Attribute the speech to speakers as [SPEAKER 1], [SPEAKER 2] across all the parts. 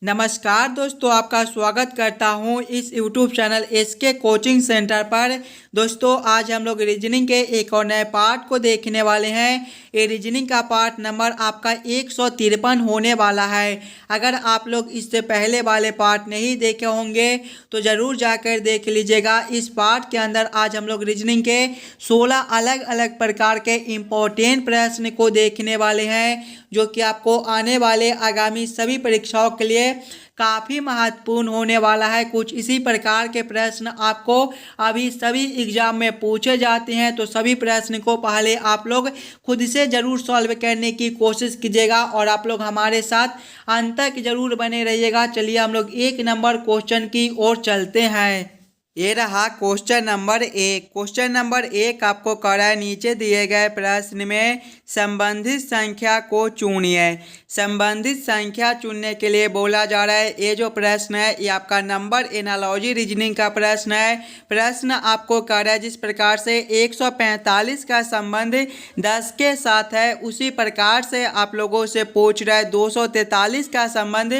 [SPEAKER 1] नमस्कार दोस्तों, आपका स्वागत करता हूं इस YouTube channel SK coaching centre पर। दोस्तों, आज हम लोग रीजनिंग के एक और नए पार्ट को देखने वाले हैं। ये रीजनिंग का पार्ट नंबर आपका 153 होने वाला है। अगर आप लोग इससे पहले वाले पार्ट नहीं देखे होंगे तो ज़रूर जाकर देख लीजिएगा। इस पार्ट के अंदर आज हम लोग रीजनिंग के 16 अलग अलग प्रकार के इम्पोर्टेंट प्रश्न को देखने वाले हैं, जो कि आपको आने वाले आगामी सभी परीक्षाओं के लिए काफ़ी महत्वपूर्ण होने वाला है। कुछ इसी प्रकार के प्रश्न आपको अभी सभी एग्जाम में पूछे जाते हैं, तो सभी प्रश्न को पहले आप लोग खुद से ज़रूर सॉल्व करने की कोशिश कीजिएगा और आप लोग हमारे साथ अंत तक जरूर बने रहिएगा। चलिए हम लोग 1 नंबर क्वेश्चन की ओर चलते हैं। ये रहा क्वेश्चन नंबर 1। क्वेश्चन नंबर 1 आपको करा है, नीचे दिए गए प्रश्न में संबंधित संख्या को चुनिए। संबंधित संख्या चुनने के लिए बोला जा रहा है। ये जो प्रश्न है ये आपका नंबर एनालॉजी रीजनिंग का प्रश्न है। प्रश्न आपको कह रहा है जिस प्रकार से 145 का संबंध 10 के साथ है, उसी प्रकार से आप लोगों से पूछ रहा है 243 का संबंध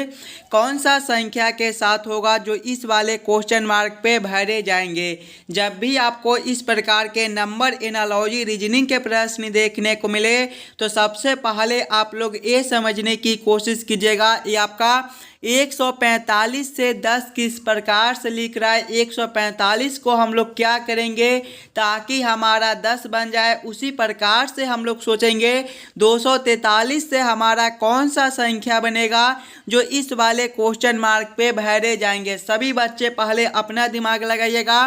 [SPEAKER 1] कौन सा संख्या के साथ होगा, जो इस वाले क्वेश्चन मार्क पे भरे जाएंगे। जब भी आपको इस प्रकार के नंबर एनालॉजी रीजनिंग के प्रश्न देखने को मिले तो सबसे पहले आप लोग ये समझने की कोशिश कीजिएगा ये आपका 145 से 10 किस प्रकार से लिख रहा है। 145 को हम लोग क्या करेंगे ताकि हमारा 10 बन जाए, उसी प्रकार से हम लोग सोचेंगे 243 से हमारा कौन सा संख्या बनेगा जो इस वाले क्वेश्चन मार्क पे भरे जाएंगे। सभी बच्चे पहले अपना दिमाग लगाइएगा।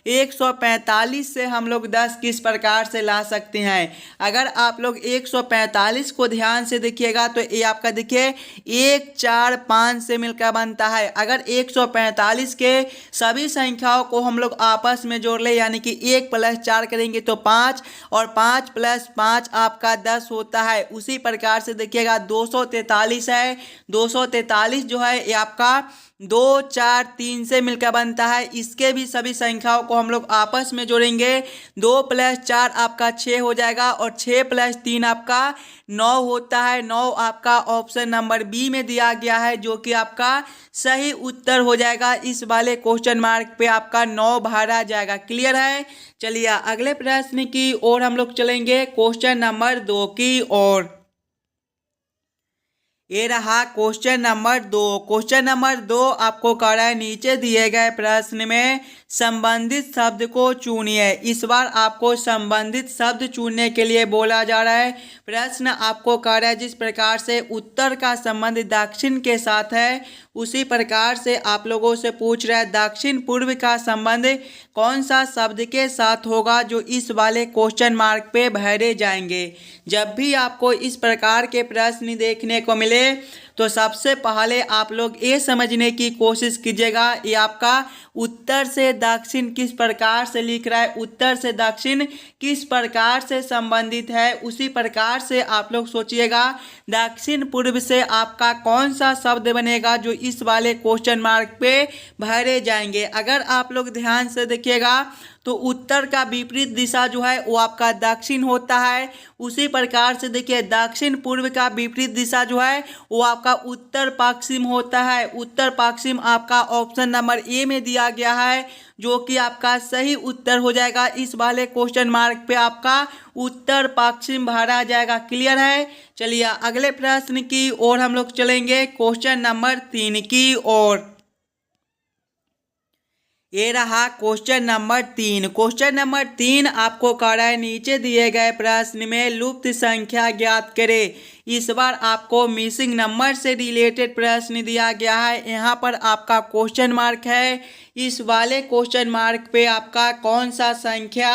[SPEAKER 1] 145 से हम लोग 10 किस प्रकार से ला सकते हैं। अगर आप लोग 145 को ध्यान से देखिएगा तो ये आपका देखिए 1 4 5 से मिलकर बनता है। अगर 145 के सभी संख्याओं को हम लोग आपस में जोड़ ले, यानी कि 1 + 4 करेंगे तो 5 और 5 + 5 आपका 10 होता है। उसी प्रकार से देखिएगा 243 है। 243 जो है ये आपका 2 4 3 से मिलकर बनता है। इसके भी सभी संख्याओं को हम लोग आपस में जोड़ेंगे। 2 + 4 आपका 6 हो जाएगा और 6 + 3 आपका 9 होता है। 9 आपका ऑप्शन नंबर बी में दिया गया है, जो कि आपका सही उत्तर हो जाएगा। इस वाले क्वेश्चन मार्क पे आपका 9 भरा जाएगा। क्लियर है। चलिए अगले प्रश्न की ओर हम लोग चलेंगे, क्वेश्चन नंबर 2 की ओर। ये रहा क्वेश्चन नंबर 2। क्वेश्चन नंबर 2 आपको कह रहा है नीचे दिए गए प्रश्न में संबंधित शब्द को चुनिए। इस बार आपको संबंधित शब्द चुनने के लिए बोला जा रहा है। प्रश्न आपको कह रहा है जिस प्रकार से उत्तर का संबंध दक्षिण के साथ है, उसी प्रकार से आप लोगों से पूछ रहा है दक्षिण पूर्व का संबंध कौन सा शब्द के साथ होगा, जो इस वाले क्वेश्चन मार्क पे भरे जाएंगे। जब भी आपको इस प्रकार के प्रश्न देखने को मिले तो सबसे पहले आप लोग ये समझने की कोशिश कीजिएगा ये आपका उत्तर से दक्षिण किस प्रकार से लिख रहा है, उत्तर से दक्षिण किस प्रकार से संबंधित है। उसी प्रकार से आप लोग सोचिएगा दक्षिण पूर्व से आपका कौन सा शब्द बनेगा जो इस वाले क्वेश्चन मार्क पे भरे जाएंगे। अगर आप लोग ध्यान से देखिएगा तो उत्तर का विपरीत दिशा जो है वो आपका दक्षिण होता है। उसी प्रकार से देखिए दक्षिण पूर्व का विपरीत दिशा जो है वो आपका उत्तर पश्चिम होता है। उत्तर पश्चिम आपका ऑप्शन नंबर ए में दिया गया है, जो कि आपका सही उत्तर हो जाएगा। इस वाले क्वेश्चन मार्क पे आपका उत्तर पश्चिम भरा जाएगा। क्लियर है। चलिए अगले प्रश्न की ओर हम लोग चलेंगे, क्वेश्चन नंबर 3 की ओर। ये रहा क्वेश्चन नंबर 3। क्वेश्चन नंबर 3 आपको कह रहा है नीचे दिए गए प्रश्न में लुप्त संख्या ज्ञात करें। इस बार आपको मिसिंग नंबर से रिलेटेड प्रश्न दिया गया है। यहाँ पर आपका क्वेश्चन मार्क है। इस वाले क्वेश्चन मार्क पे आपका कौन सा संख्या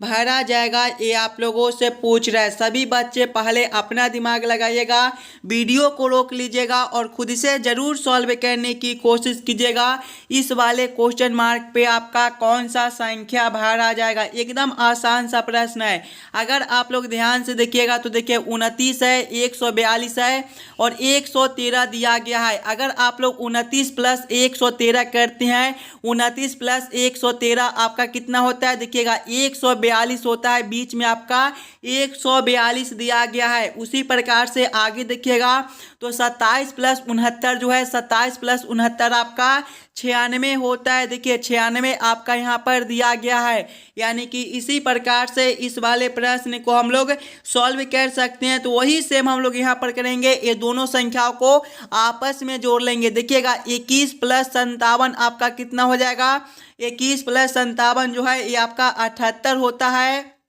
[SPEAKER 1] भरा जाएगा ये आप लोगों से पूछ रहा है। सभी बच्चे पहले अपना दिमाग लगाइएगा, वीडियो को रोक लीजिएगा और खुद से ज़रूर सॉल्व करने की कोशिश कीजिएगा। इस वाले क्वेश्चन मार्क पे आपका कौन सा संख्या भरा जाएगा। एकदम आसान सा प्रश्न है। अगर आप लोग ध्यान से देखिएगा तो देखिए 29 है, 142 है और 113 दिया गया है। अगर आप लोग 29 + 113 करते हैं, 29 + 113 आपका कितना होता है देखिएगा 142 होता है। बीच में आपका 142 दिया गया है। उसी प्रकार से आगे देखिएगा तो 27 प्लस 69 जो है 27 प्लस 69 आपका 96 होता है। देखिए 96 आपका यहाँ पर दिया गया है। यानी कि इसी प्रकार से इस वाले प्रश्न को हम लोग सॉल्व कर सकते हैं। तो वही सेम हम लोग यहाँ पर करेंगे, ये दोनों संख्याओं को आपस में जोड़ लेंगे। देखिएगा 21 प्लस 57 आपका कितना हो जाएगा, 21 प्लस 57 जो है ये आपका 78 होता है।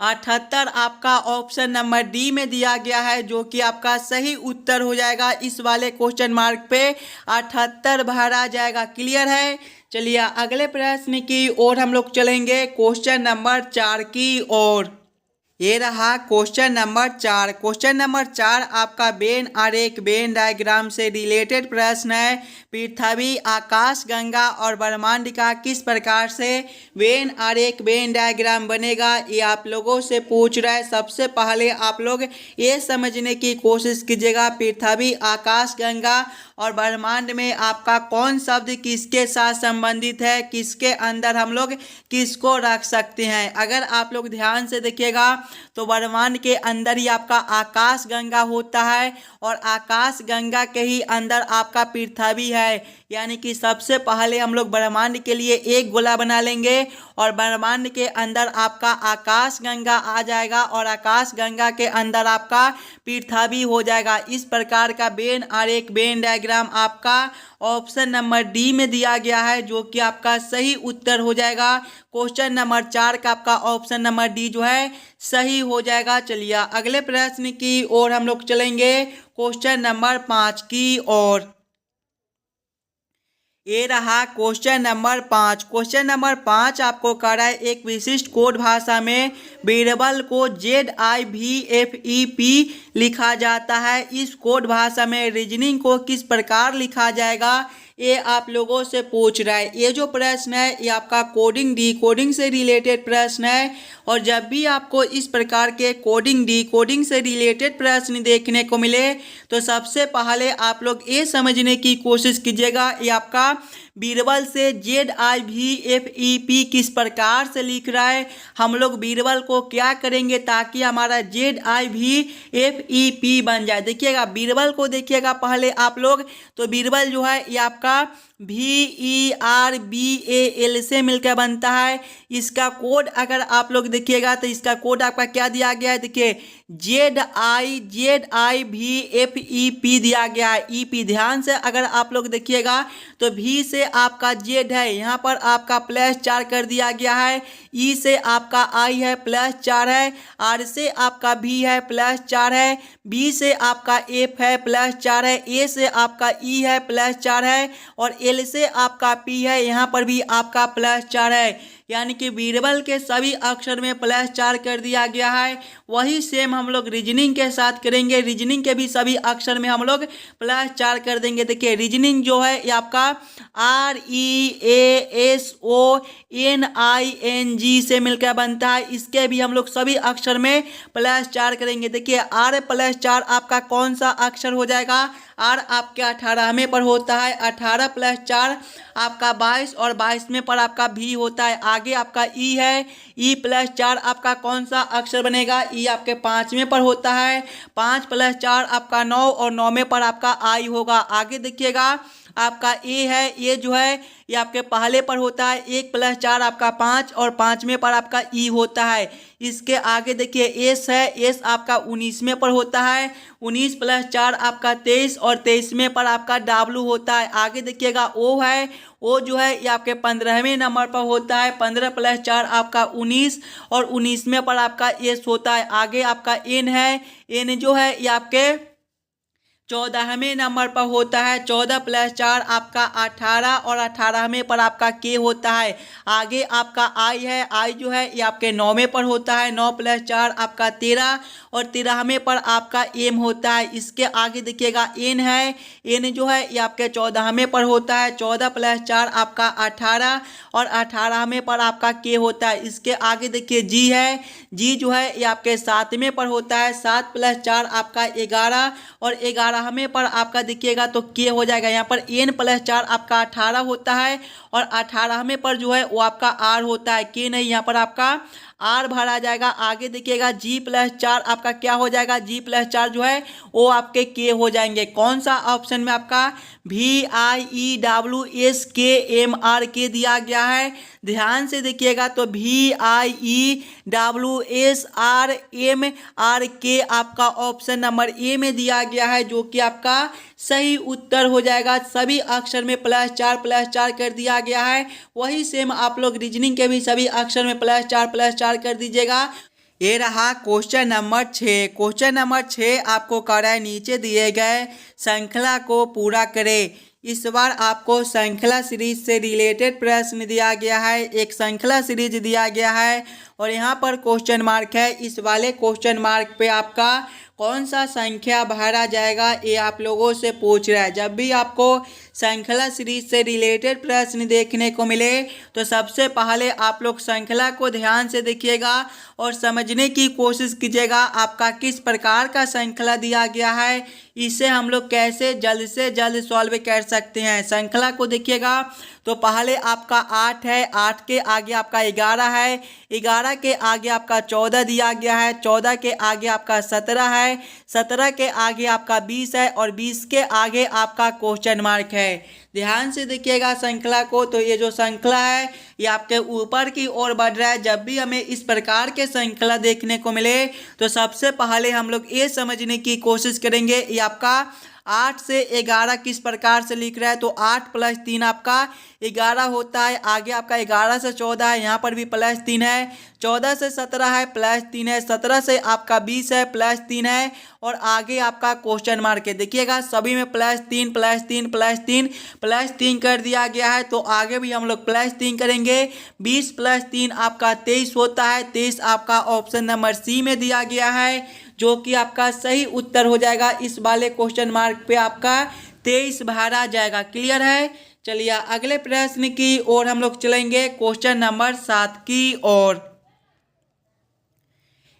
[SPEAKER 1] 78 आपका ऑप्शन नंबर डी में दिया गया है, जो कि आपका सही उत्तर हो जाएगा। इस वाले क्वेश्चन मार्क पे 78 भरा जाएगा। क्लियर है। चलिए अगले प्रश्न की ओर हम लोग चलेंगे, क्वेश्चन नंबर 4 की ओर। ये रहा क्वेश्चन नंबर 4। क्वेश्चन नंबर 4 आपका वेन आरेख वेन डायग्राम से रिलेटेड प्रश्न है। पृथ्वी, आकाश गंगा और ब्रह्मांड का किस प्रकार से वेन आरेख वेन डायग्राम बनेगा, ये आप लोगों से पूछ रहा है। सबसे पहले आप लोग ये समझने की कोशिश कीजिएगा, पृथ्वी, आकाश गंगा और ब्रह्मांड में आपका कौन शब्द किसके साथ संबंधित है, किसके अंदर हम लोग किसको रख सकते हैं। अगर आप लोग ध्यान से देखिएगा तो ब्रह्मांड के अंदर ही आपका आकाश गंगा होता है और आकाश गंगा के ही अंदर आपका पृथ्वी है। यानी कि सबसे पहले हम लोग ब्रह्मांड के लिए एक गोला बना लेंगे और ब्रह्मांड के अंदर आपका आकाश गंगा आ जाएगा और आकाश गंगा के अंदर आपका पृथ्वी हो जाएगा। इस प्रकार का वेन आरेख वेन डायग्राम आपका ऑप्शन नंबर डी में दिया गया है, जो कि आपका सही उत्तर हो जाएगा। क्वेश्चन नंबर 4 का आपका ऑप्शन नंबर डी जो है सही हो जाएगा। चलिए अगले प्रश्न की ओर हम लोग चलेंगे, क्वेश्चन नंबर 5 की ओर। ये रहा क्वेश्चन नंबर 5। क्वेश्चन नंबर 5 आपको कह रहा है, एक विशिष्ट कोड भाषा में वेरिएबल को ZIVFEP लिखा जाता है। इस कोड भाषा में रीजनिंग को किस प्रकार लिखा जाएगा, ये आप लोगों से पूछ रहा है। ये जो प्रश्न है ये आपका कोडिंग डिकोडिंग से रिलेटेड प्रश्न है। और जब भी आपको इस प्रकार के कोडिंग डिकोडिंग से रिलेटेड प्रश्न देखने को मिले तो सबसे पहले आप लोग ये समझने की कोशिश कीजिएगा, ये आपका बीरबल से ZIVFEP किस प्रकार से लिख रहा है। हम लोग बीरबल को क्या करेंगे ताकि हमारा ZIVFEP बन जाए। देखिएगा बीरबल को देखिएगा पहले आप लोग, तो बीरबल जो है ये आपका VERBAL से मिलकर बनता है। इसका कोड अगर आप लोग देखिएगा तो इसका कोड आपका क्या दिया गया है, देखिए ZIVFEP दिया गया है। EP ध्यान से अगर आप लोग देखिएगा तो V से आपका Z है, यहाँ पर आपका +4 कर दिया गया है। E से आपका I है +4 है, R से आपका V है +4 है, B से आपका F है +4 है, A से आपका E है +4 है और L से आपका P है, यहाँ पर भी आपका +4 है। यानी कि बीरबल के सभी अक्षर में +4 कर दिया गया है। वही सेम हम लोग रीजनिंग के साथ करेंगे। रीजनिंग के भी सभी अक्षर में हम लोग +4 कर देंगे। देखिए रीजनिंग जो है ये आपका REASONING से मिलकर बनता है। इसके भी हम लोग सभी अक्षर में +4 करेंगे। देखिए R +4 आपका कौन सा अक्षर हो जाएगा, R आपके 18वें पर होता है। 18 + 4 आपका 22 और 22वें पर आपका V होता है। आगे आपका E है, E + 4 आपका कौन सा अक्षर बनेगा, E आपके 5वें पर होता है। 5 + 4 आपका 9 और 9वें पर आपका I होगा। आगे देखिएगा आपका A है, ये जो है ये आपके पहले पर होता है। 1 + 4 आपका 5 और 5वें पर आपका E होता है। इसके आगे देखिए S है, S आपका 19वें पर होता है। 19 + 4 आपका 23 और 23वें पर आपका W होता है। आगे देखिएगा O है, O जो है ये आपके 15वें नंबर पर होता है। 15 + 4 आपका 19 और 19वें पर आपका S होता है। आगे आपका N है, N जो है ये आपके 14वें नंबर पर होता है। 14 + 4 आपका 18 और 18वें पर आपका K होता है। आगे आपका I है, I जो है ये आपके 9वें पर होता है। 9 + 4 आपका 13 और 13वें पर आपका M होता है। इसके आगे देखिएगा N है, N जो है ये आपके 14वें पर होता है। 14 + 4 आपका 18 और 18वें पर आपका K होता है। इसके आगे देखिए G है, G जो है ये आपके 7वें पर होता है। 7 + 4 आपका 11 और 11वें पर आपका देखिएगा तो K हो जाएगा। यहाँ पर N + 4 आपका 18 होता है और 18वें पर जो है वो आपका R होता है। K नहीं, यहाँ पर आपका आर भरा जाएगा। आगे देखिएगा G+4 आपका क्या हो जाएगा, G+4 जो है वो आपके के हो जाएंगे। कौन सा ऑप्शन में आपका VIEWSKMR के दिया गया है, ध्यान से देखिएगा। तो VIEWSRMR के आपका ऑप्शन नंबर ए में दिया गया है, जो कि आपका सही उत्तर हो जाएगा। सभी अक्षर में +4 कर दिया गया है। वही सेम आप लोग रीजनिंग के भी सभी अक्षर में +4 कर दीजिएगा। ये रहा क्वेश्चन नंबर 6। क्वेश्चन नंबर 6 आपको कर रहा है, नीचे दिए गए श्रृंखला को पूरा करें। इस बार आपको श्रृंखला सीरीज से रिलेटेड प्रश्न दिया गया है, एक श्रृंखला सीरीज दिया गया है और यहाँ पर क्वेश्चन मार्क है। इस वाले क्वेश्चन मार्क पे आपका कौन सा संख्या भरा जाएगा ये आप लोगों से पूछ रहा है। जब भी आपको श्रृंखला सीरीज से रिलेटेड प्रश्न देखने को मिले तो सबसे पहले आप लोग श्रृंखला को ध्यान से देखिएगा और समझने की कोशिश कीजिएगा आपका किस प्रकार का श्रृंखला दिया गया है, इसे हम लोग कैसे जल्द से जल्द सॉल्व कर सकते हैं। श्रृंखला को देखिएगा तो पहले आपका 8 है, 8 के आगे आपका 11 है, 11 के आगे आपका 14 दिया गया है, 14 के आगे आपका 17 है, 17 के आगे आपका 20 है और 20 के आगे आपका क्वेश्चन मार्क है। ध्यान से देखिएगा श्रृंखला को। तो ये जो श्रृंखला है ये आपके ऊपर की ओर बढ़ रहा है। जब भी हमें इस प्रकार के श्रृंखला देखने को मिले तो सबसे पहले हम लोग ये समझने की कोशिश करेंगे ये आपका 8 से 11 किस प्रकार से लिख रहा है। तो 8 + 3 आपका 11 होता है। आगे आपका 11 से 14 है, यहाँ पर भी +3 है। 14 से 17 है, +3 है। 17 से आपका 20 है, +3 है और आगे आपका क्वेश्चन मार्क है। देखिएगा सभी में +3 कर दिया गया है। तो आगे भी हम लोग +3 करेंगे। 20 + 3 आपका 23 होता है। 23 आपका ऑप्शन नंबर सी में दिया गया है, जो कि आपका सही उत्तर हो जाएगा। इस वाले क्वेश्चन मार्क पे आपका 23 भरा जाएगा। क्लियर है। चलिए अगले प्रश्न की ओर हम लोग चलेंगे, क्वेश्चन नंबर 7 की ओर।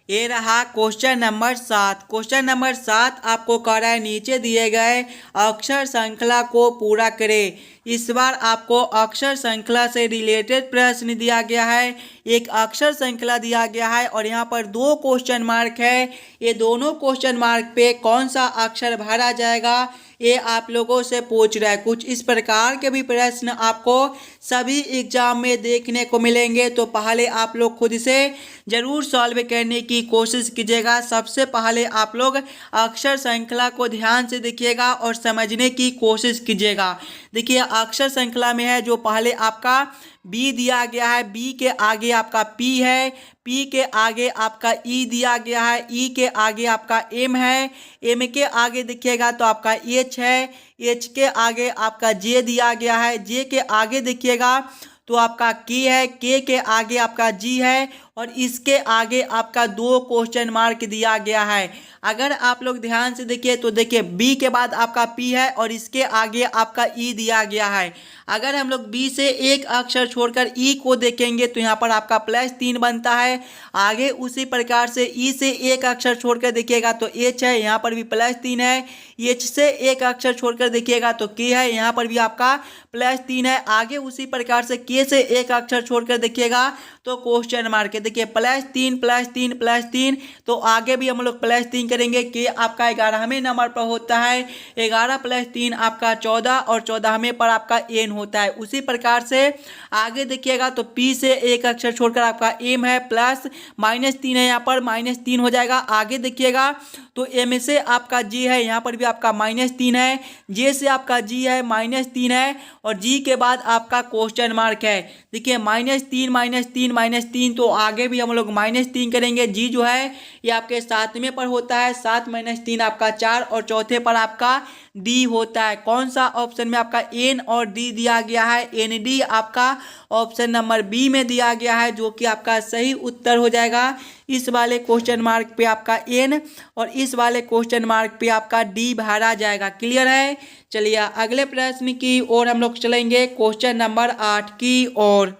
[SPEAKER 1] ये रहा क्वेश्चन नंबर 7। क्वेश्चन नंबर 7 आपको कह रहा है, नीचे दिए गए अक्षर श्रृंखला को पूरा करें। इस बार आपको अक्षर श्रृंखला से रिलेटेड प्रश्न दिया गया है, एक अक्षर श्रृंखला दिया गया है और यहाँ पर 2 क्वेश्चन मार्क है। ये दोनों क्वेश्चन मार्क पे कौन सा अक्षर भरा जाएगा ये आप लोगों से पूछ रहा है। कुछ इस प्रकार के भी प्रश्न आपको सभी एग्जाम में देखने को मिलेंगे, तो पहले आप लोग खुद से ज़रूर सॉल्व करने की कोशिश कीजिएगा। सबसे पहले आप लोग अक्षर श्रृंखला को ध्यान से देखिएगा और समझने की कोशिश कीजिएगा। देखिए अक्षर श्रृंखला में है जो पहले आपका बी दिया गया है, बी के आगे आपका पी है, पी के आगे आपका ई दिया गया है, ई के आगे आपका एम है, एम के आगे देखिएगा तो आपका एच है, एच के आगे आपका जे दिया गया है, जे के आगे देखिएगा तो आपका के है, के आगे आपका जी है और इसके आगे आपका 2 क्वेश्चन मार्क दिया गया है। अगर आप लोग ध्यान से देखिए तो देखिए बी के बाद आपका पी है और इसके आगे आपका ई दिया गया है। अगर हम लोग बी से एक अक्षर छोड़कर ई को देखेंगे तो यहाँ पर आपका +3 बनता है। आगे उसी प्रकार से ई से एक अक्षर छोड़कर देखिएगा तो एच है, यहाँ पर भी +3 है। एच से एक अक्षर छोड़कर देखिएगा तो के है, यहाँ पर भी आपका +3 है। आगे उसी प्रकार से के से एक अक्षर छोड़कर देखिएगा तो क्वेश्चन मार्क है। देखिए +3 तो आगे भी हम लोग +3 करेंगे। के आपका 11वें नंबर पर होता है, 11 + 3 आपका 14 और 14वें पर आपका एन होता है। उसी प्रकार से आगे देखिएगा तो पी से एक अक्षर छोड़कर आपका एम है, +-3 है, यहाँ पर -3 हो जाएगा। आगे देखिएगा तो एम से आपका जी है, यहाँ पर भी आपका -3 है, जे से आपका जी है, -3 है और जी के बाद आपका क्वेश्चन मार्क है। देखिए -3 तो आगे भी हम लोग -3 करेंगे। जी जो है ये आपके 7वें पर होता है, 7 - 3 आपका 4 और चौथे पर आपका डी होता है। कौन सा ऑप्शन में आपका एन और डी दिया गया है, एन डी आपका ऑप्शन नंबर बी में दिया गया है, जो कि आपका सही उत्तर हो जाएगा। इस वाले क्वेश्चन मार्क पे आपका एन और इस वाले क्वेश्चन मार्क पे आपका डी भरा जाएगा। क्लियर है। चलिए अगले प्रश्न की ओर हम लोग चलेंगे, क्वेश्चन नंबर 8 की ओर।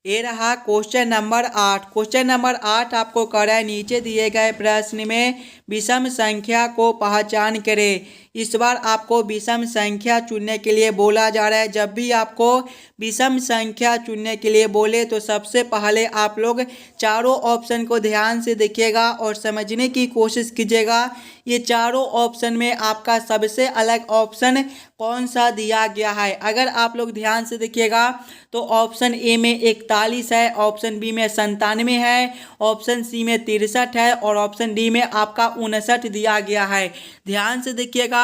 [SPEAKER 1] ये रहा क्वेश्चन नंबर 8। क्वेश्चन नंबर 8 आपको कर रहा है, नीचे दिए गए प्रश्न में विषम संख्या को पहचान करें। इस बार आपको विषम संख्या चुनने के लिए बोला जा रहा है। जब भी आपको विषम संख्या चुनने के लिए बोले तो सबसे पहले आप लोग चारों ऑप्शन को ध्यान से देखिएगा और समझने की कोशिश कीजिएगा। ये चारों ऑप्शन में आपका सबसे अलग ऑप्शन कौन सा दिया गया है। अगर आप लोग ध्यान से देखिएगा तो ऑप्शन ए में 41 है, ऑप्शन बी में 97 है, ऑप्शन सी में 63 है और ऑप्शन डी में आपका 59 दिया गया है। ध्यान से देखिएगा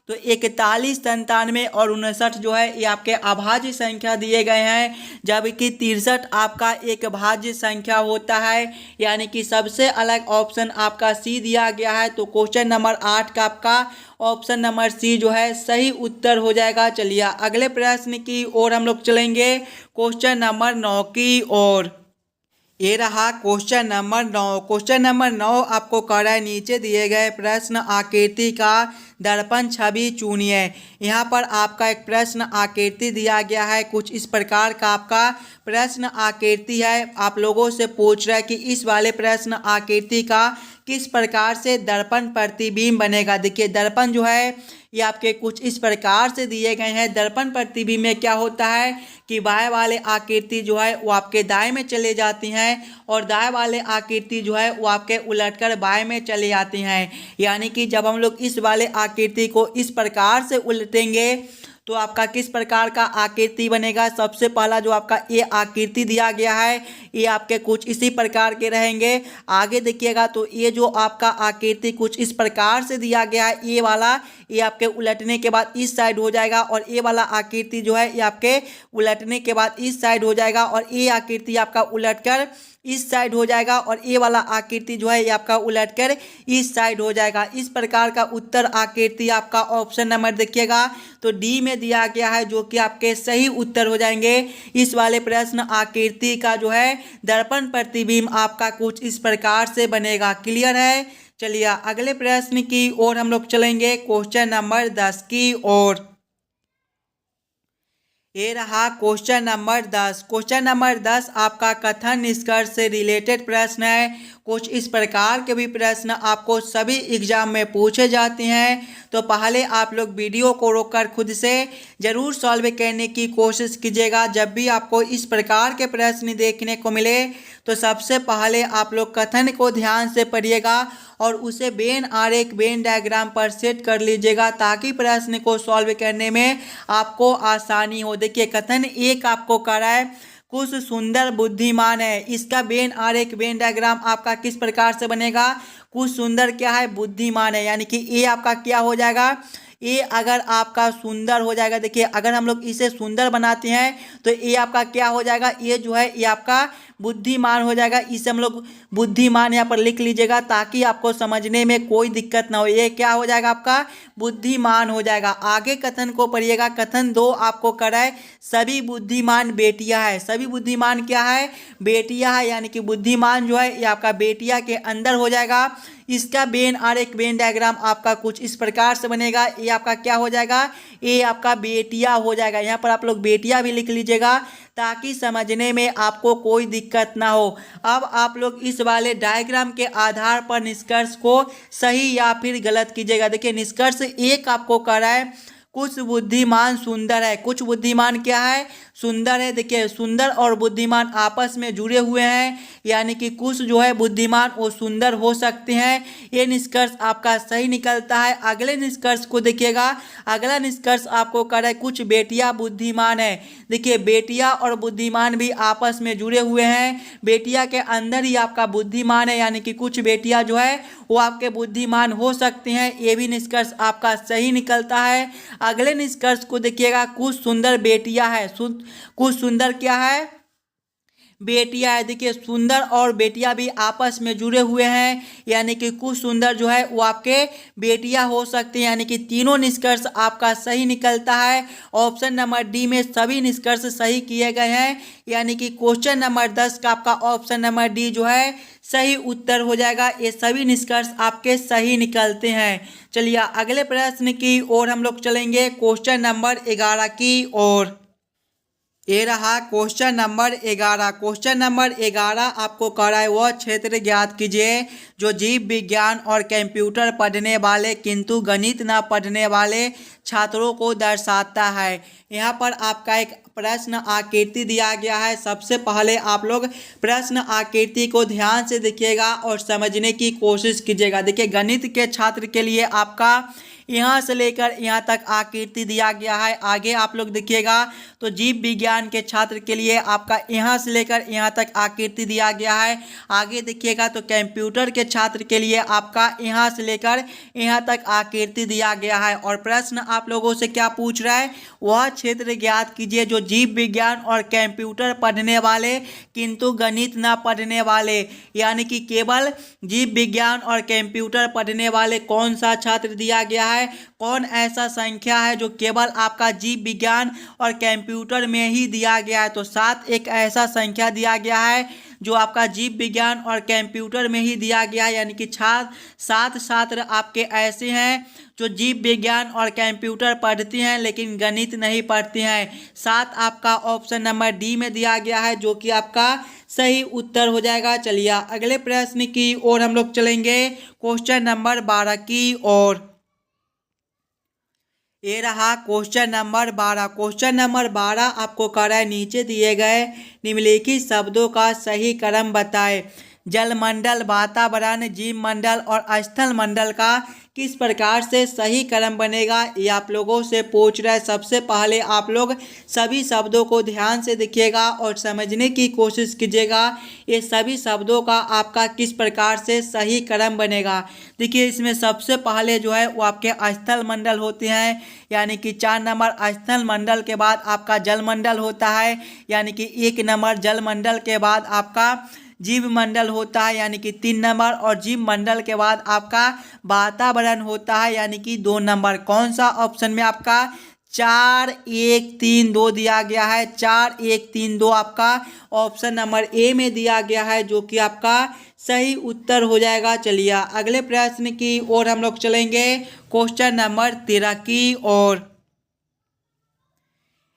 [SPEAKER 1] तो 41, 97 और 59 जो है ये आपके अभाज्य संख्या दिए गए हैं, जबकि 63 आपका एक भाज्य संख्या होता है। यानी कि सबसे अलग ऑप्शन आपका सी दिया गया है। तो क्वेश्चन नंबर 8 का आपका ऑप्शन नंबर सी जो है सही उत्तर हो जाएगा। चलिए अगले प्रश्न की ओर हम लोग चलेंगे, क्वेश्चन नंबर 9 की ओर। ये रहा क्वेश्चन नंबर 9। क्वेश्चन नंबर 9 आपको कर रहा है, नीचे दिए गए प्रश्न आकृति का दर्पण छवि चुनिए। यहाँ पर आपका एक प्रश्न आकृति दिया गया है, कुछ इस प्रकार का आपका प्रश्न आकृति है। आप लोगों से पूछ रहा है कि इस वाले प्रश्न आकृति का किस प्रकार से दर्पण प्रतिबिंब बनेगा। देखिए दर्पण जो है ये आपके कुछ इस प्रकार से दिए गए हैं। दर्पण प्रतिबिंब में क्या होता है कि बाएं वाले आकृति जो है वो आपके दाएं में चले जाती हैं और दाएं वाले आकृति जो है वो आपके उलटकर बाएं में चले जाती हैं। यानी कि जब हम लोग इस वाले आकृति को इस प्रकार से उलटेंगे तो आपका किस प्रकार का आकृति बनेगा। सबसे पहला जो आपका ये आकृति दिया गया है ये आपके कुछ इसी प्रकार के रहेंगे। आगे देखिएगा तो ये जो आपका आकृति कुछ इस प्रकार से दिया गया है, ये वाला ये आपके उलटने के बाद इस साइड हो जाएगा और ये वाला आकृति जो है ये आपके उलटने के बाद इस साइड हो जाएगा और ये आकृति आपका उलटकर इस साइड हो जाएगा और ये वाला आकृति जो है ये आपका उलटकर इस साइड हो जाएगा। इस प्रकार का उत्तर आकृति आपका ऑप्शन नंबर देखिएगा तो डी में दिया गया है, जो कि आपके सही उत्तर हो जाएंगे। इस वाले प्रश्न आकृति का जो है दर्पण प्रतिबिंब आपका कुछ इस प्रकार से बनेगा। क्लियर है। चलिए अगले प्रश्न की ओर हम लोग चलेंगे, क्वेश्चन नंबर 10 की ओर। ये रहा क्वेश्चन नंबर 10। क्वेश्चन नंबर 10 आपका कथन निष्कर्ष से रिलेटेड प्रश्न है। कुछ इस प्रकार के भी प्रश्न आपको सभी एग्जाम में पूछे जाते हैं। तो पहले आप लोग वीडियो को रोककर खुद से ज़रूर सॉल्व करने की कोशिश कीजिएगा। जब भी आपको इस प्रकार के प्रश्न देखने को मिले तो सबसे पहले आप लोग कथन को ध्यान से पढ़िएगा और उसे वेन आरेख वेन डायग्राम पर सेट कर लीजिएगा ताकि प्रश्न को सॉल्व करने में आपको आसानी हो। देखिए कथन एक आपको कर रहा है, कुछ सुंदर बुद्धिमान है। इसका वेन आरेख वेन डायग्राम आपका किस प्रकार से बनेगा। कुछ सुंदर क्या है, बुद्धिमान है, यानी कि ये आपका क्या हो जाएगा, ये अगर आपका सुंदर हो जाएगा। देखिए अगर हम लोग इसे सुंदर बनाते हैं तो ये आपका क्या हो जाएगा, ये जो है ये आपका बुद्धिमान हो जाएगा। इसे हम लोग बुद्धिमान यहाँ पर लिख लीजिएगा ताकि आपको समझने में कोई दिक्कत ना हो। ये क्या हो जाएगा, आपका बुद्धिमान हो जाएगा। आगे कथन को पढ़िएगा। कथन 2 आपको कर रहा है, सभी बुद्धिमान बेटियां है। सभी बुद्धिमान क्या है, बेटियां है, यानी कि बुद्धिमान जो है ये आपका बेटिया के अंदर हो जाएगा। इसका वेन आरेख वेन डायग्राम आपका कुछ इस प्रकार से बनेगा। ये आपका क्या हो जाएगा, ये आपका बेटिया हो जाएगा। यहाँ पर आप लोग बेटिया भी लिख लीजिएगा ताकि समझने में आपको कोई दिक्कत ना हो। अब आप लोग इस वाले डायग्राम के आधार पर निष्कर्ष को सही या फिर गलत कीजिएगा। देखिए निष्कर्ष एक आपको कर रहा है, कुछ बुद्धिमान सुंदर है। कुछ बुद्धिमान क्या है, सुंदर है। देखिए सुंदर और बुद्धिमान आपस में जुड़े हुए हैं, यानी कि कुछ जो है बुद्धिमान वो सुंदर हो सकते हैं। ये निष्कर्ष आपका सही निकलता है। अगले निष्कर्ष को देखिएगा। अगला निष्कर्ष आपको कर है, कुछ बेटियां बुद्धिमान है। देखिए बेटियां और बुद्धिमान भी आपस में जुड़े हुए हैं। बेटिया के अंदर ही आपका बुद्धिमान है, यानी कि कुछ बेटियां जो है वो आपके बुद्धिमान हो सकते हैं। ये भी निष्कर्ष आपका सही निकलता है। अगले निष्कर्ष को देखिएगा, कुछ सुंदर बेटियां है। कुछ सुंदर क्या है, बेटियां है। देखिए सुंदर और बेटियां भी आपस में जुड़े हुए हैं, यानी कि कुछ सुंदर जो है वो आपके बेटियां हो सकती हैं। यानी कि तीनों निष्कर्ष आपका सही निकलता है। ऑप्शन नंबर डी में सभी निष्कर्ष सही किए गए हैं, यानी कि क्वेश्चन नंबर 10 का आपका ऑप्शन नंबर डी जो है सही उत्तर हो जाएगा। ये सभी निष्कर्ष आपके सही निकलते हैं। चलिए अगले प्रश्न की ओर हम लोग चलेंगे, क्वेश्चन नंबर 11 की ओर। ये रहा क्वेश्चन नंबर 11। क्वेश्चन नंबर 11 आपको कह रहा है वह क्षेत्र ज्ञात कीजिए जो जीव विज्ञान और कंप्यूटर पढ़ने वाले किंतु गणित न पढ़ने वाले छात्रों को दर्शाता है। यहाँ पर आपका एक प्रश्न आकृति दिया गया है। सबसे पहले आप लोग प्रश्न आकृति को ध्यान से देखिएगा और समझने की कोशिश कीजिएगा। देखिए, गणित के छात्र के लिए आपका यहाँ से लेकर यहाँ तक आकृति दिया गया है। आगे आप लोग देखिएगा तो जीव विज्ञान के छात्र के लिए आपका यहाँ से लेकर यहाँ तक आकृति दिया गया है। आगे देखिएगा तो कंप्यूटर के छात्र के लिए आपका यहाँ से लेकर यहाँ तक आकृति दिया गया है। और प्रश्न आप लोगों से क्या पूछ रहा है, वह क्षेत्र ज्ञात कीजिए जो जीव विज्ञान और कंप्यूटर पढ़ने वाले किंतु गणित न पढ़ने वाले, यानी कि केवल जीव विज्ञान और कंप्यूटर पढ़ने वाले कौन सा छात्र दिया गया है। कौन ऐसा संख्या है जो केवल आपका जीव विज्ञान और कंप्यूटर में ही दिया गया है। तो 7 एक ऐसा संख्या दिया गया है जो आपका जीव विज्ञान और कंप्यूटर में ही दिया गया है, यानी कि 7 छात्र आपके ऐसे हैं जो जीव विज्ञान और कंप्यूटर पढ़ती हैं लेकिन गणित नहीं पढ़ती हैं। 7 आपका ऑप्शन नंबर डी में दिया गया है जो कि आपका सही उत्तर हो जाएगा। चलिए अगले प्रश्न की ओर हम लोग चलेंगे, क्वेश्चन नंबर 12 की ओर। ये रहा क्वेश्चन नंबर 12। क्वेश्चन नंबर 12 आपको कह रहा है नीचे दिए गए निम्नलिखित शब्दों का सही क्रम बताएं। जलमंडल, वातावरण, जीव मंडल और स्थल मंडल का किस प्रकार से सही क्रम बनेगा, ये आप लोगों से पूछ रहा है। सबसे पहले आप लोग सभी शब्दों को ध्यान से देखिएगा और समझने की कोशिश कीजिएगा ये सभी शब्दों का आपका किस प्रकार से सही क्रम बनेगा। देखिए, इसमें सबसे पहले जो है वो आपके स्थल मंडल होते हैं, यानी कि 4 नंबर स्थल मंडल के बाद आपका जलमंडल होता है, यानी कि 1 नंबर जलमंडल के बाद आपका जीव मंडल होता है, यानी कि 3 नंबर, और जीव मंडल के बाद आपका वातावरण होता है, यानी कि 2 नंबर। कौन सा ऑप्शन में आपका 4 1 3 2 दिया गया है। 4 1 3 2 आपका ऑप्शन नंबर ए में दिया गया है जो कि आपका सही उत्तर हो जाएगा। चलिए अगले प्रश्न की ओर हम लोग चलेंगे, क्वेश्चन नंबर 13 की ओर।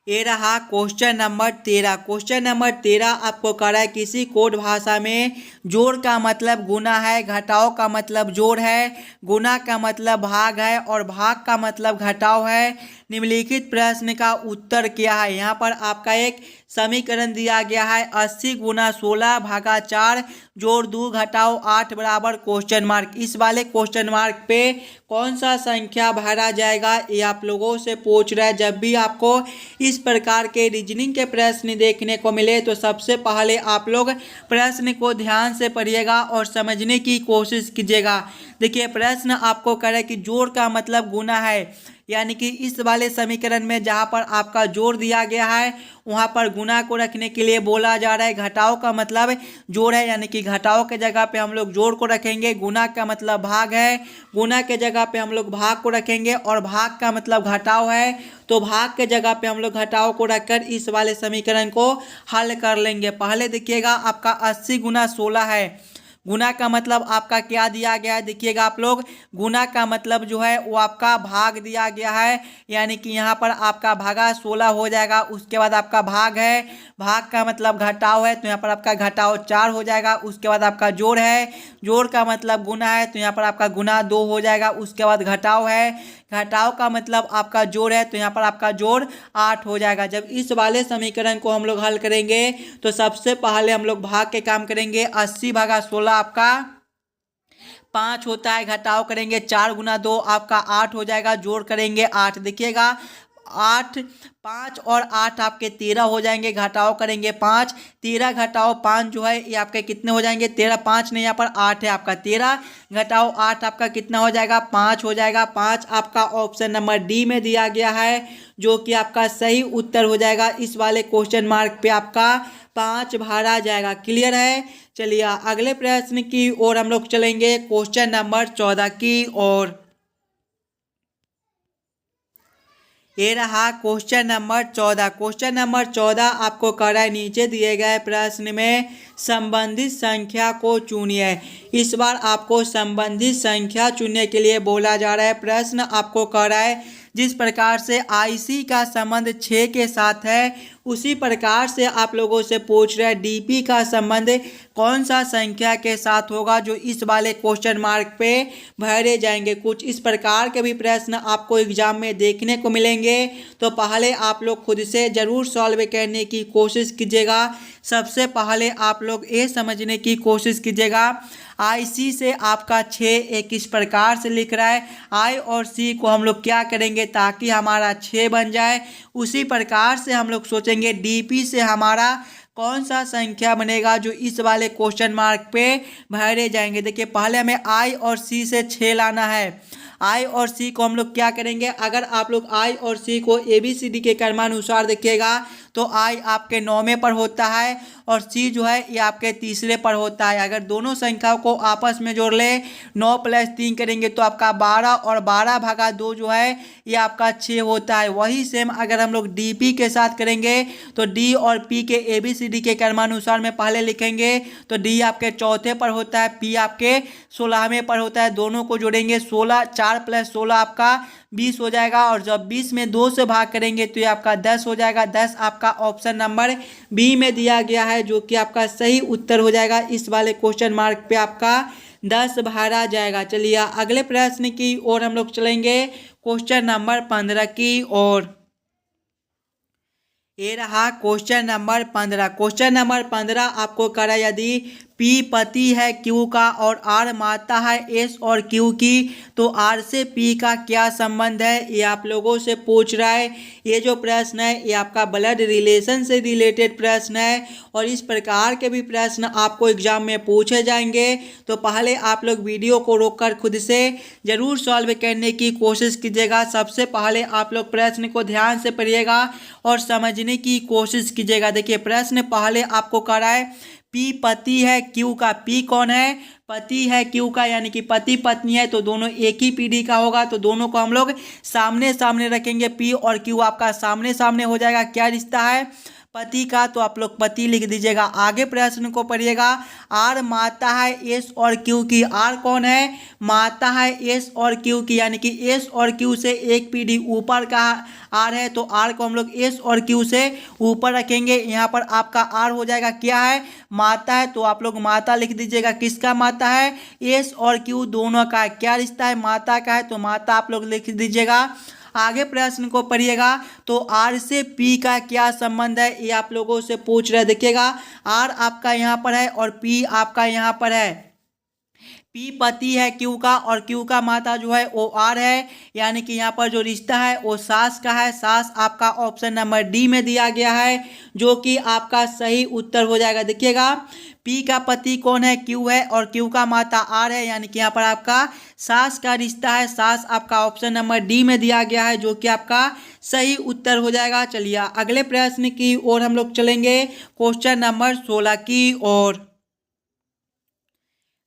[SPEAKER 1] ये रहा क्वेश्चन नंबर 13। क्वेश्चन नंबर 13 आपको कह रहा है किसी कोड भाषा में जोड़ का मतलब गुना है, घटाव का मतलब जोड़ है, गुना का मतलब भाग है और भाग का मतलब घटाव है। निम्नलिखित प्रश्न का उत्तर क्या है। यहाँ पर आपका एक समीकरण दिया गया है 80 गुना 16 भागा 4 जोड़ 2 घटाओ 8 बराबर क्वेश्चन मार्क। इस वाले क्वेश्चन मार्क पे कौन सा संख्या भरा जाएगा ये आप लोगों से पूछ रहा है। जब भी आपको इस प्रकार के रीजनिंग के प्रश्न देखने को मिले तो सबसे पहले आप लोग प्रश्न को ध्यान से पढ़िएगा और समझने की कोशिश कीजिएगा। देखिए, प्रश्न आपको कह रहा है कि जोड़ का मतलब गुना है, यानी कि इस वाले समीकरण में जहाँ पर आपका जोड़ दिया गया है वहाँ पर गुना को रखने के लिए बोला जा रहा है। घटाव का मतलब जोड़ है, यानी कि घटाव के जगह पे हम लोग जोड़ को रखेंगे। गुना का मतलब भाग है, गुना के जगह पे हम लोग भाग को रखेंगे। और भाग का मतलब घटाव है, तो भाग के जगह पे हम लोग घटाव को रखकर इस वाले समीकरण को हल कर लेंगे। पहले देखिएगा आपका 80 गुना 16 है। गुना का मतलब आपका क्या दिया गया है, देखिएगा आप लोग, गुना का मतलब जो है वो आपका भाग दिया गया है, यानी कि यहाँ पर आपका भागा 16 हो जाएगा। उसके बाद आपका भाग है, भाग का मतलब घटाव है तो यहाँ पर आपका घटाव 4 हो जाएगा। उसके बाद आपका जोड़ है, जोड़ का मतलब गुना है तो यहाँ पर आपका गुना 2 हो जाएगा। उसके बाद घटाव है, घटाव का मतलब आपका जोड़ है तो यहाँ पर आपका जोड़ 8 हो जाएगा। जब इस वाले समीकरण को हम लोग हल करेंगे तो सबसे पहले हम लोग भाग के काम करेंगे। 80 भागा 16 आपका 5 होता है, घटाव करेंगे 4 गुना 2 आपका 8 हो जाएगा, जोड़ करेंगे 8। देखिएगा 8 5 और 8 आपके 13 हो जाएंगे, घटाव करेंगे 5। 13 घटाव 5 जो है ये आपके कितने हो जाएंगे, 13 5 नहीं, यहाँ पर 8 है आपका। 13 घटाव 8 आपका कितना हो जाएगा, 5 हो जाएगा। 5 आपका ऑप्शन नंबर डी में दिया गया है जो कि आपका सही उत्तर हो जाएगा। इस वाले क्वेश्चन मार्क पे आपका 5 भरा जाएगा। क्लियर है। चलिए अगले प्रश्न की ओर हम लोग चलेंगे, क्वेश्चन नंबर 14 की ओर। ये रहा क्वेश्चन नंबर 14। क्वेश्चन नंबर 14 आपको कह रहा है नीचे दिए गए प्रश्न में संबंधित संख्या को चुनिए। इस बार आपको संबंधित संख्या चुनने के लिए बोला जा रहा है। प्रश्न आपको कह रहा है जिस प्रकार से IC का संबंध 6 के साथ है उसी प्रकार से आप लोगों से पूछ रहे हैं डीपी का संबंध कौन सा संख्या के साथ होगा जो इस वाले क्वेश्चन मार्क पे भरे जाएंगे। कुछ इस प्रकार के भी प्रश्न आपको एग्जाम में देखने को मिलेंगे, तो पहले आप लोग खुद से ज़रूर सॉल्व करने की कोशिश कीजिएगा। सबसे पहले आप लोग ये समझने की कोशिश कीजिएगा IC से आपका 6 एक इस प्रकार से लिख रहा है, I और C को हम लोग क्या करेंगे ताकि हमारा 6 बन जाए। उसी प्रकार से हम लोग सोचेंगे DP से हमारा कौन सा संख्या बनेगा जो इस वाले क्वेश्चन मार्क पे भरे जाएंगे। देखिए पहले हमें I और C से 6 लाना है। I और C को हम लोग क्या करेंगे, अगर आप लोग I और C को ABCD के क्रमानुसार देखिएगा तो I आपके 9वें पर होता है और C जो है ये आपके तीसरे पर होता है। अगर दोनों संख्याओं को आपस में जोड़ ले 9 + 3 करेंगे तो आपका 12 और 12/2 जो है ये आपका 6 होता है। वही सेम अगर हम लोग DP के साथ करेंगे तो D और P के ABCD के क्रमानुसार में पहले लिखेंगे तो D आपके चौथे पर होता है, P आपके 16वें पर होता है। दोनों को जोड़ेंगे 16, 4 + 16 आपका 20 हो जाएगा और जब 20 में 2 से भाग करेंगे तो ये आपका 10 हो जाएगा। 10 आपका ऑप्शन नंबर बी में दिया गया है जो कि आपका सही उत्तर हो जाएगा। इस वाले क्वेश्चन मार्क पे आपका 10 भरा जाएगा। चलिए अगले प्रश्न की ओर हम लोग चलेंगे, क्वेश्चन नंबर 15 की ओर। ये रहा क्वेश्चन नंबर 15। क्वेश्चन नंबर 15 आपको करा यदि P पति है Q का और R माता है S और Q की, तो R से P का क्या संबंध है, ये आप लोगों से पूछ रहा है। ये जो प्रश्न है ये आपका ब्लड रिलेशन से रिलेटेड प्रश्न है और इस प्रकार के भी प्रश्न आपको एग्जाम में पूछे जाएंगे। तो पहले आप लोग वीडियो को रोककर खुद से ज़रूर सॉल्व करने की कोशिश कीजिएगा। सबसे पहले आप लोग प्रश्न को ध्यान से पढ़िएगा और समझने की कोशिश कीजिएगा। देखिए प्रश्न पहले आपको करा है P पति है Q का, P कौन है, पति है Q का, यानी कि पति पत्नी है तो दोनों एक ही पीढ़ी का होगा। तो दोनों को हम लोग सामने सामने रखेंगे, P और Q आपका सामने सामने हो जाएगा। क्या रिश्ता है, पति का, तो आप लोग पति लिख दीजिएगा। आगे प्रश्न को पढ़िएगा, R माता है S और Q की। R कौन है, माता है S और Q की, यानी कि S और Q से एक पीढ़ी ऊपर का R है तो R को हम लोग S और Q से ऊपर रखेंगे। यहाँ पर आपका R हो जाएगा क्या है, माता है, तो आप लोग माता लिख दीजिएगा। किसका माता है, S और Q दोनों का है। क्या रिश्ता है, माता का है, तो माता आप लोग लिख दीजिएगा। आगे प्रश्न को पढ़िएगा, तो R से P का क्या संबंध है, ये आप लोगों से पूछ रहे हैं। देखिएगा R आपका यहाँ पर है और P आपका यहाँ पर है। P पति है Q का और Q का माता जो है वो R है, यानी कि यहाँ पर जो रिश्ता है वो सास का है। सास आपका ऑप्शन नंबर डी में दिया गया है जो कि आपका सही उत्तर हो जाएगा। देखिएगा P का पति कौन है, Q है, और Q का माता R है, यानी कि यहाँ पर आपका सास का रिश्ता है। सास आपका ऑप्शन नंबर डी में दिया गया है जो कि आपका सही उत्तर हो जाएगा। चलिए अगले प्रश्न की ओर हम लोग चलेंगे, क्वेश्चन नंबर 16 की ओर।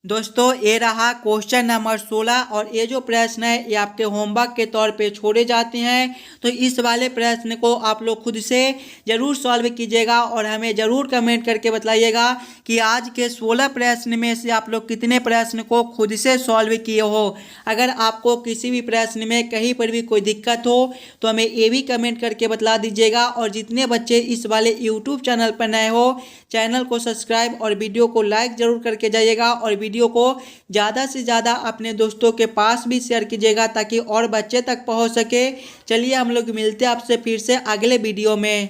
[SPEAKER 1] दोस्तों ये रहा क्वेश्चन नंबर 16 और ये जो प्रश्न है ये आपके होमवर्क के तौर पे छोड़े जाते हैं। तो इस वाले प्रश्न को आप लोग खुद से ज़रूर सॉल्व कीजिएगा और हमें ज़रूर कमेंट करके बताइएगा कि आज के 16 प्रश्न में से आप लोग कितने प्रश्न को खुद से सॉल्व किए हो। अगर आपको किसी भी प्रश्न में कहीं पर भी कोई दिक्कत हो तो हमें ये भी कमेंट करके बता दीजिएगा। और जितने बच्चे इस वाले यूट्यूब चैनल पर नए हो, चैनल को सब्सक्राइब और वीडियो को लाइक ज़रूर करके जाइएगा और वीडियो को ज़्यादा से ज़्यादा अपने दोस्तों के पास भी शेयर कीजिएगा ताकि और बच्चे तक पहुंच सके। चलिए हम लोग मिलते हैं आपसे फिर से अगले वीडियो में।